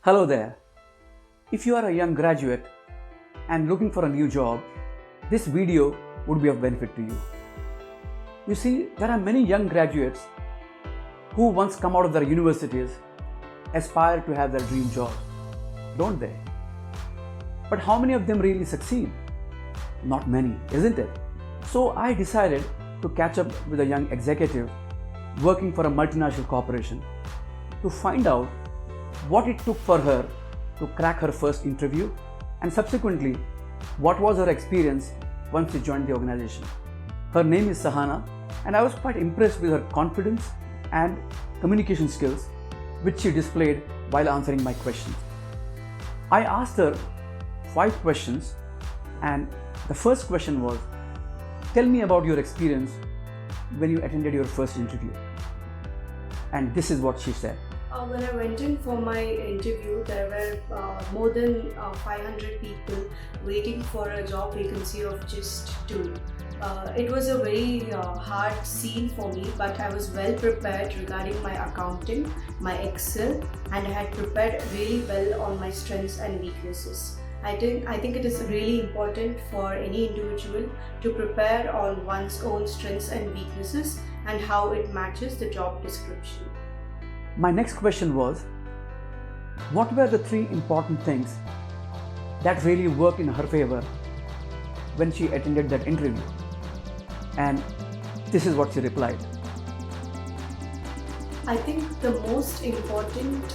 Hello there. If you are a young graduate and looking for a new job, this video would be of benefit to you. You see, there are many young graduates who once come out of their universities aspire to have their dream job, don't they? But how many of them really succeed? Not many, isn't it? So I decided to catch up with a young executive working for a multinational corporation to find out what it took for her to crack her first interview and subsequently what was her experience once she joined the organization. Her name is Sahana and I was quite impressed with her confidence and communication skills which she displayed while answering my questions. I asked her 5 questions and the first question was, tell me about your experience when you attended your first interview. And this is what she said. When I went in for my interview, there were more than 500 people waiting for a job vacancy of just 2. It was a very hard scene for me, but I was well prepared regarding my accounting, my Excel, and I had prepared really well on my strengths and weaknesses. I think it is really important for any individual to prepare on one's own strengths and weaknesses and how it matches the job description. My next question was, what were the 3 important things that really worked in her favor when she attended that interview? And this is what she replied. I think the most important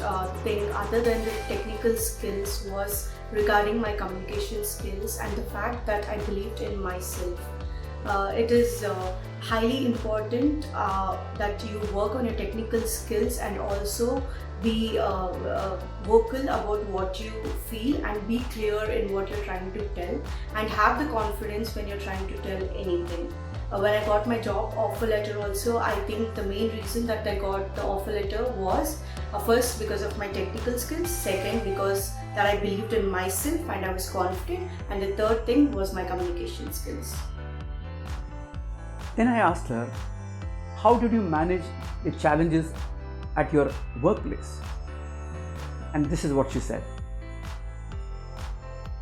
thing other than the technical skills was regarding my communication skills and the fact that I believed in myself. It is highly important that you work on your technical skills and also be vocal about what you feel and be clear in what you're trying to tell and have the confidence when you're trying to tell anything. When I got my job offer letter also, I think the main reason that I got the offer letter was first because of my technical skills, second because that I believed in myself and I was confident, and the third thing was my communication skills. Then I asked her, how did you manage the challenges at your workplace? And this is what she said.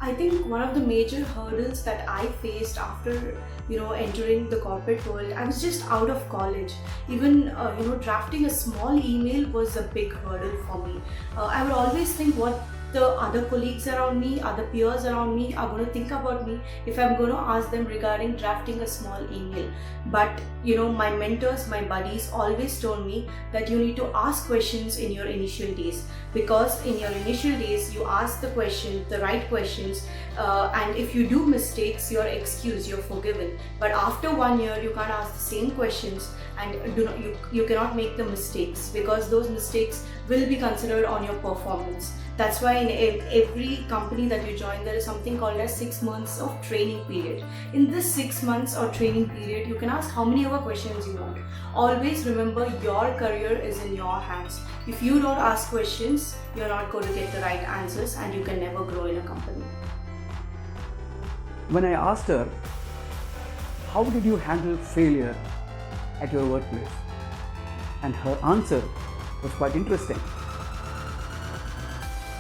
I think one of the major hurdles that I faced after entering the corporate world, I was just out of college. Even drafting a small email was a big hurdle for me. I would always think what the other colleagues around me, other peers around me are going to think about me if I'm going to ask them regarding drafting a small email. But my mentors, my buddies always told me that you need to ask questions in your initial days, because in your initial days you ask the right questions, and if you do mistakes, you're excused, you're forgiven. But after 1 year you can't ask the same questions and you cannot make the mistakes, because those mistakes will be considered on your performance. That's why in every company that you join, there is something called as 6 months of training period. In this 6 months or training period, you can ask how many other questions you want. Always remember, your career is in your hands. If you don't ask questions, you're not going to get the right answers and you can never grow in a company. When I asked her, how did you handle failure at your workplace? And her answer was quite interesting.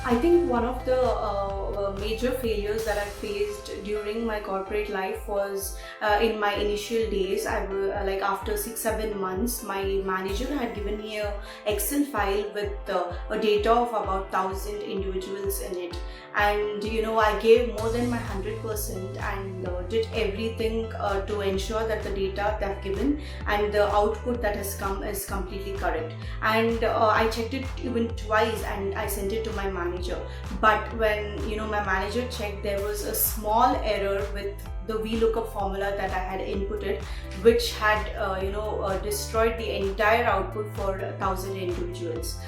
I think one of the major failures that I faced during my corporate life was in my initial days. After 6-7 months, my manager had given me a Excel file with a data of about 1,000 individuals in it, and I gave more than my 100% and did everything to ensure that the data they've given and the output that has come is completely correct. And I checked it even twice and I sent it to my manager. But when my manager checked, there was a small error with the VLOOKUP formula that I had inputted, which had destroyed the entire output for 1,000 individuals.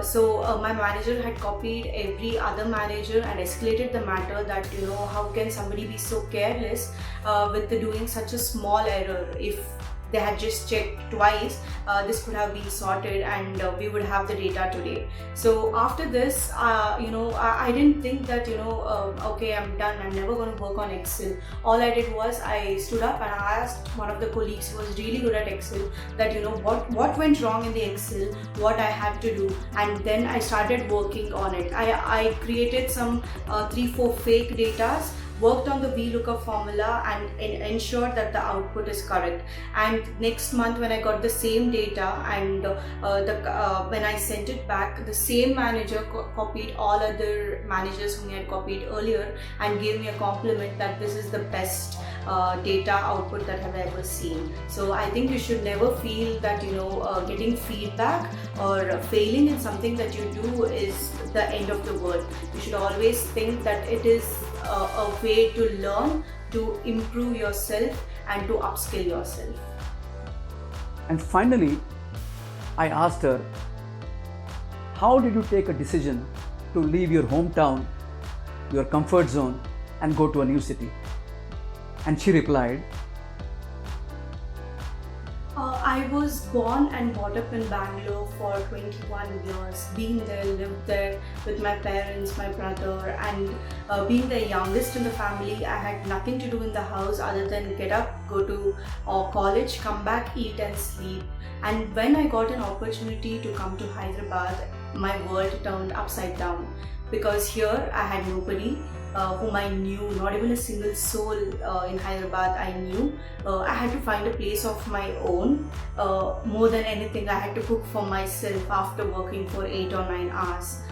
So my manager had copied every other manager and escalated the matter that how can somebody be so careless with doing such a small error. If they had just checked twice, this could have been sorted and we would have the data today. So after this, I didn't think that, okay, I'm done, I'm never going to work on Excel. All I did was I stood up and I asked one of the colleagues who was really good at Excel that, what went wrong in the Excel, what I had to do, and then I started working on it. I created some 3-4 fake datas, worked on the VLOOKUP formula and ensured that the output is correct. And next month when I got the same data and when I sent it back, the same manager copied all other managers whom he had copied earlier and gave me a compliment that this is the best data output that I've ever seen. So I think you should never feel that getting feedback or failing in something that you do is the end of the world. You should always think that it is a way to learn, to improve yourself and to upskill yourself. And finally, I asked her, how did you take a decision to leave your hometown, your comfort zone, and go to a new city? And she replied, I was born and brought up in Bangalore for 21 years. Been there, lived there with my parents, my brother, and being the youngest in the family, I had nothing to do in the house other than get up, go to college, come back, eat and sleep. And when I got an opportunity to come to Hyderabad, my world turned upside down, because here I had nobody whom I knew, not even a single soul in Hyderabad I knew. I had to find a place of my own. More than anything, I had to cook for myself after working for 8 or 9 hours.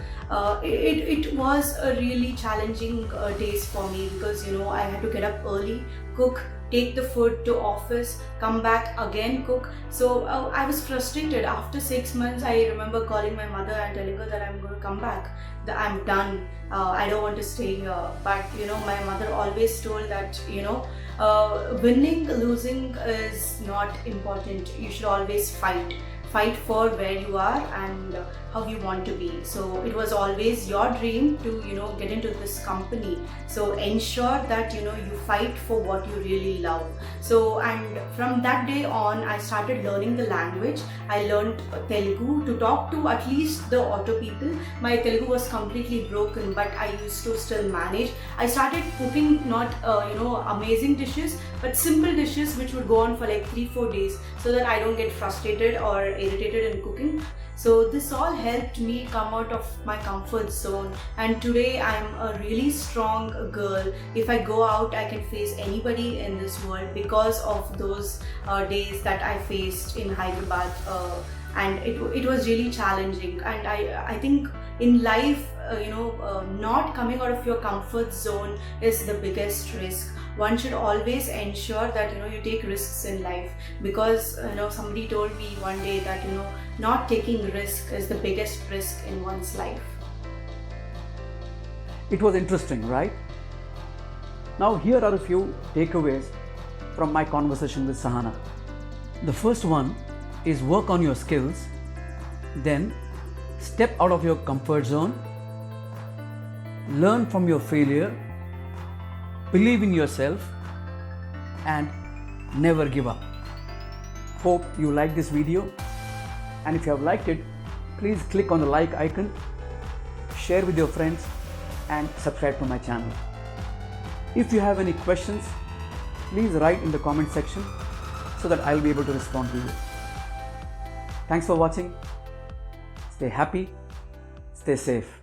It was a really challenging days for me, because I had to get up early, cook, take the food to office, come back again, cook. So I was frustrated. After 6 months, I remember calling my mother and telling her that I'm going to come back, that I'm done, I don't want to stay here. But my mother always told that winning, losing is not important. You should always fight for where you are and how you want to be. So it was always your dream to get into this company, so ensure that you fight for what you really love. So, and from that day on, I started learning the language. I learned Telugu to talk to at least the auto people. My Telugu was completely broken, but I used to still manage. I started cooking not amazing dishes, but simple dishes which would go on for like 3-4 days, so that I don't get frustrated or irritated in cooking. So this all helped me come out of my comfort zone, and today I'm a really strong girl. If I go out, I can face anybody in this world because of those days that I faced in Hyderabad, and it was really challenging. And I think in life, not coming out of your comfort zone is the biggest risk. One should always ensure that you take risks in life, because somebody told me one day that not taking risk is the biggest risk in one's life. It was interesting, right? Now here are a few takeaways from my conversation with Sahana. The first one is work on your skills, then step out of your comfort zone, learn from your failure, believe in yourself, and never give up. Hope you like this video, and if you have liked it, please click on the like icon, share with your friends, and subscribe to my channel. If you have any questions, please write in the comment section so that I'll be able to respond to you. Thanks for watching. Stay happy, stay safe.